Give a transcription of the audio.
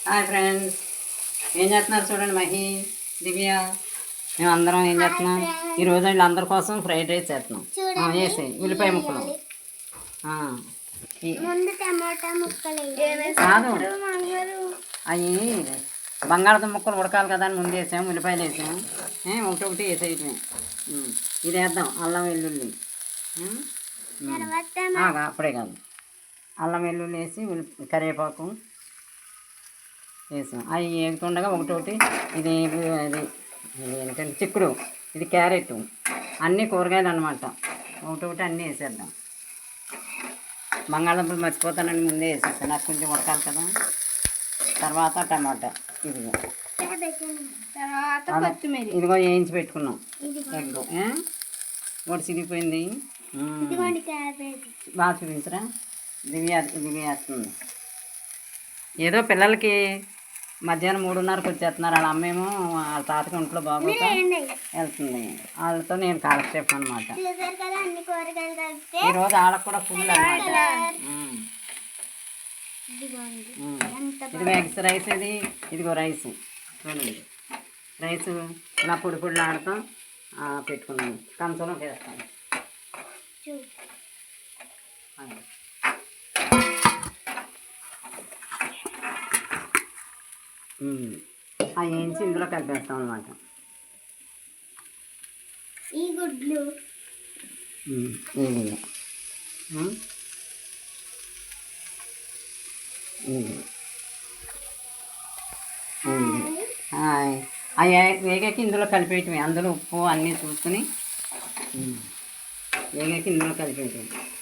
Hi friends, ఏం చేస్తున్నారు చూడండి. మహి, దివ్య, మేమందరం ఏం చేస్తున్నాం ఈరోజు వీళ్ళందరి కోసం ఫ్రైడ్ రైస్ చేస్తున్నాం. వేసి ఉల్లిపాయ ముక్కలు కాదు, అవి బంగాళదుంప ముక్కలు ఉడకాలి కదా అని ముందు వేసాము. ఉల్లిపాయలు వేసాము, ఒకటి వేసేయటమే. ఇది వేద్దాం, అల్లం వెల్లుల్లి. అప్పుడే కాదు, అల్లం వెల్లుల్లి వేసి కరివేపాకు వేసాం. అవి వేగుతుండగా ఒకటోటి ఇది అది ఏంటంటే చిక్కుడు, ఇది క్యారెట్, అన్నీ కూరగాయలు అన్నమాట. ఒకటొకటి అన్నీ వేసేద్దాం. బంగాళదుంపలు మర్చిపోతానని ముందే వేసేస్తాను, నాకు కొంచెం ఉడకాలి కదా. తర్వాత టమాటా, ఇదిగో ఇదిగో వేయించి పెట్టుకున్నాం. ఎగ్ ఒకటి చిరిగిపోయింది. బాగా చూపించరా. దివ్య వేస్తుంది. ఏదో పిల్లలకి మధ్యాహ్నం 3:30కి వచ్చేస్తున్నారు. వాళ్ళ అమ్మేమో వాళ్ళ తాతకి ఒంట్లో బాగోక వెళ్తుంది. వాళ్ళతో నేను కాలక్షేపం అనమాట. ఈరోజు వాళ్ళకు కూడా ఫుల్ అనమాట. ఇదిగో ఎగ్స్ రైస్, ఇదిగో రైస్ చూడండి. రైస్ ఇలా పొడి పొడిలు ఆడతాం పెట్టుకున్నాను. కంచంలో వేస్తాను. అవి వేయించి ఇందులో కలిపేస్తాం అనమాట. ఈ గుడ్లు అవి వేగాకి ఇందులో కలిపేయటమే. అందులో ఉప్పు అన్నీ చూసుకుని వేగాకి ఇందులో కలిపేయటం.